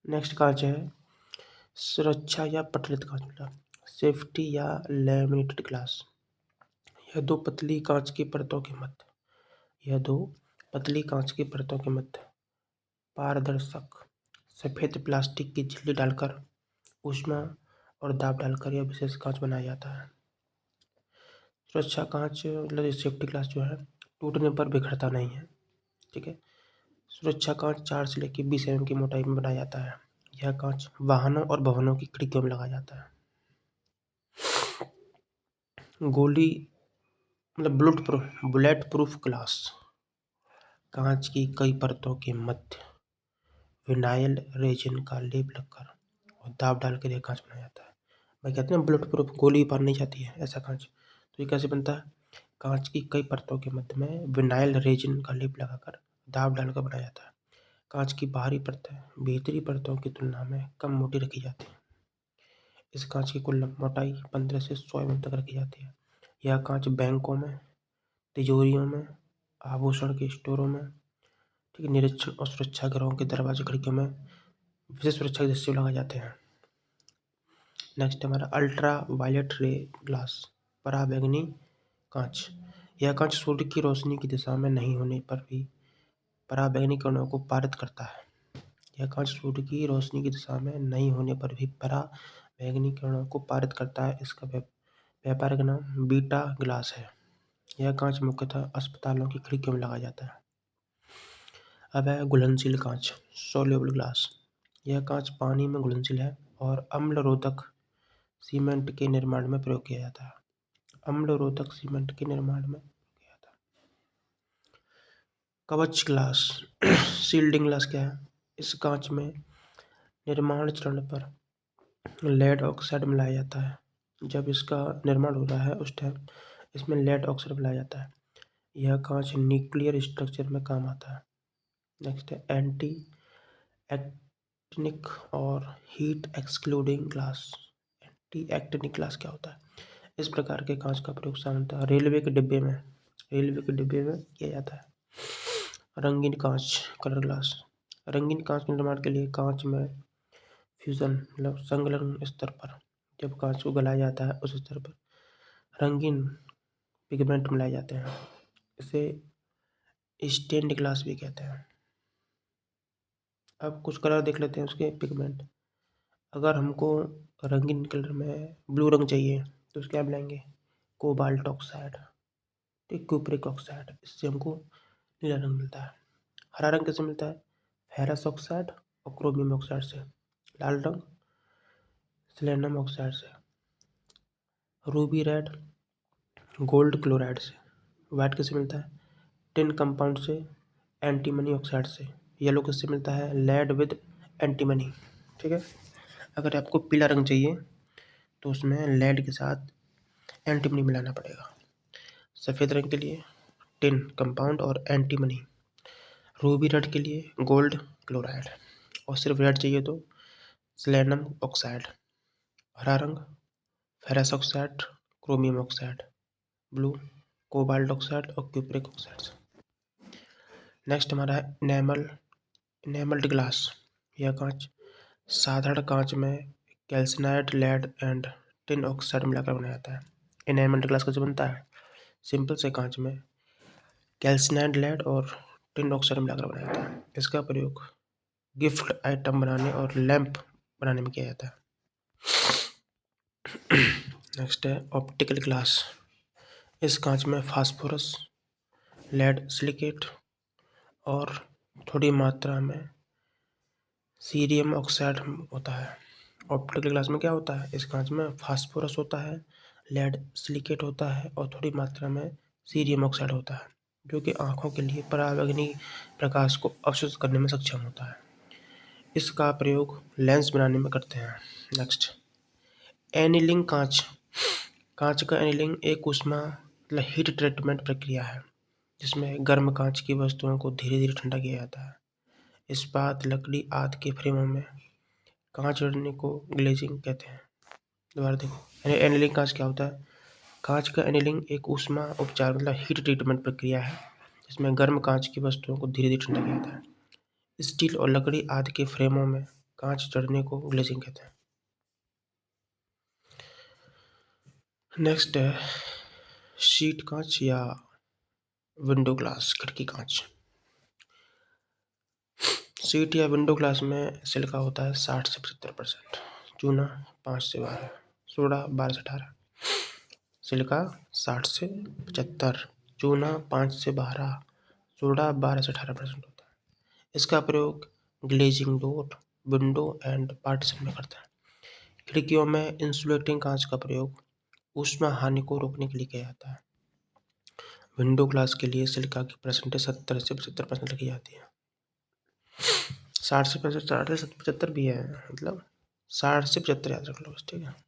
Next कांच है सुरक्षा या पटलित कांच, मतलब सेफ्टी या लैमिनेटेड ग्लास। यह दो पतली कांच की परतों के मध्य पारदर्शक सफेद प्लास्टिक की झिल्ली डालकर ऊष्मा और दाब डालकर यह विशेष कांच बनाया जाता है। सुरक्षा कांच मतलब सेफ्टी ग्लास जो है टूटने पर बिखरता नहीं है, ठीक है। सुरक्षा कांच 4 से लेकर 20 mm की मोटाई में बनाया जाता है। यह कांच वाहनों और भवनों की खिड़कियों में लगाया जाता है। गोली मतलब बुलेट प्रूफ ग्लास। कांच की कई परतों के मध्य विनाइल रेजिन का लेप लगकर और दाब डालकर यह कांच बनाया जाता है। भाई कहते हैं बुलेट प्रूफ, गोली पार नहीं जाती है ऐसा कांच। तो ये कैसे बनता है? कांच की कई परतों के मध्य में विनाइल रेजिन का लेप लगाकर दाब डालकर बनाया जाता है। कांच की बाहरी परतें भीतरी परतों की तुलना में कम मोटी रखी जाती है। इस कांच की कुल मोटाई 15 से 100 mm तक रखी जाती है। यह कांच बैंकों में, तिजोरियों में, आभूषण के स्टोरों में, ठीक है, निरीक्षण और सुरक्षा घरों के दरवाजे खिड़कियों में विशेष सुरक्षा के दृष्टि से लगाए जाते हैं। नेक्स्ट हमारा अल्ट्रा वायलेट रे ग्लास, पराबैंगनी कांच। यह कांच सूर्य की रोशनी की दिशा में नहीं होने पर भी पराबैंगनी किरणों को पारित करता है। यह कांच सूर्य की रोशनी की दिशा में नहीं होने पर भी पराबैंगनी किरणों को पारित करता है। इसका व्यापारिक नाम बीटा ग्लास है। यह कांच मुख्यतः अस्पतालों की खिड़कियों में लगाया जाता है। अब है घुलनशील कांच, सोल्यूबल ग्लास। यह कांच पानी में घुलनशील है और अम्लरोधक सीमेंट के निर्माण में प्रयोग किया जाता है। कवच ग्लास शील्डिंग ग्लास क्या है? इस कांच में निर्माण चरण पर लेड ऑक्साइड मिलाया जाता है। जब इसका निर्माण हो रहा है उस टाइम इसमें लेड ऑक्साइड मिलाया जाता है। यह कांच न्यूक्लियर स्ट्रक्चर में काम आता है। नेक्स्ट है एंटी एक्टिनिक और heat excluding glass. Anti actinic glass क्या होता है? इस प्रकार के कांच का प्रयोग सामान्यतः रेलवे के डिब्बे में किया जाता है। रंगीन कांच, कलर ग्लास। रंगीन कांच के निर्माण के लिए कांच में फ्यूजन मतलब संलग्न स्तर पर जब कांच को गलाया जाता है उस स्तर पर रंगीन पिगमेंट मिलाए जाते हैं। इसे स्टेन्ड ग्लास भी कहते हैं। अब कुछ कलर देख लेते हैं उसके पिगमेंट। अगर हमको रंगीन कलर में ब्लू रंग चाहिए तो उसके क्या मिलाएंगे? कोबाल्ट ऑक्साइड, ठीक, क्यूप्रिक ऑक्साइड। इससे हमको नीला रंग मिलता है। हरा रंग कैसे मिलता है? फेरस ऑक्साइड और क्रोमियम ऑक्साइड से। लाल रंग सेलेनियम ऑक्साइड से। रूबी रेड गोल्ड क्लोराइड से। वाइट कैसे मिलता है? टिन कंपाउंड से, एंटीमनी ऑक्साइड से। येलो किससे मिलता है? लेड विद एंटीमनी, ठीक है। अगर आपको पीला रंग चाहिए तो उसमें लेड के साथ एंटीमनी मिलाना पड़ेगा। सफ़ेद रंग के लिए टिन कंपाउंड और एंटीमनी। रूबी रेड के लिए गोल्ड क्लोराइड। और सिर्फ रेड चाहिए तो सेलेनियम ऑक्साइड। हरा रंग ferrous oxide, chromium oxide. Blue cobalt oxide और क्यूप्रिक ऑक्साइड। नेक्स्ट हमारा है इनेमल्ड ग्लास। यह कांच साधारण कांच में कैल्सिनाइड, लेड एंड टिन ऑक्साइड मिलाकर बनाया जाता है। इनेमल्ड ग्लास कैसे बनता है? सिंपल से कांच में कैल्सिनाइड, लेड और टिन ऑक्साइड मिलाकर बनाया जाता है। इसका प्रयोग गिफ्ट आइटम बनाने और लैंप बनाने में किया जाता है। नेक्स्ट है ऑप्टिकल ग्लास। इस कांच में फास्फोरस, लेड सिलिकेट और थोड़ी मात्रा में सीरियम ऑक्साइड होता है। ऑप्टिकल ग्लास में क्या होता है? इस कांच में फास्फोरस होता है, लेड सिलिकेट होता है और थोड़ी मात्रा में सीरियम ऑक्साइड होता है, जो कि आँखों के लिए पराबैंगनी प्रकाश को अवशोषित करने में सक्षम होता है। इसका प्रयोग लेंस बनाने में करते हैं। नेक्स्ट एनीलिंग कांच। कांच का एनीलिंग एक ऊष्मा मतलब हीट ट्रीटमेंट प्रक्रिया है जिसमें गर्म कांच की वस्तुओं को धीरे धीरे ठंडा किया जाता है। इस्पात, लकड़ी आदि के फ्रेमों में कांच जोड़ने को ग्लेजिंग कहते हैं। दोबारा देखो, एनीलिंग कांच क्या होता है? कांच का एनीलिंग एक ऊष्मा उपचार मतलब हीट ट्रीटमेंट प्रक्रिया है जिसमें गर्म कांच की वस्तुओं को धीरे धीरे ठंडा किया जाता है। स्टील और लकड़ी आदि के फ्रेमों में कांच जड़ने को ग्लेजिंग कहते हैं। नेक्स्ट है शीट कांच या विंडो ग्लास, खिड़की कांच। सीट या विंडो ग्लास में सिलिका होता है 60 से 75%, चूना 5 से 12, सोडा 12 से 18। सिलिका 60 से 75, चूना 5 से 12, सोडा 12 से 18% होता है। इसका प्रयोग glazing door, window and partition में करता है। खिड़कियों में इंसुलेटिंग कांच का प्रयोग ऊष्मा हानि को रोकने के लिए किया जाता है। विंडो ग्लास के लिए सिलिका की परसेंटेज 70 से 75% रखी जाती है। 60 से 75 भी है, मतलब 60 से 75 याद रख लो बस, ठीक है।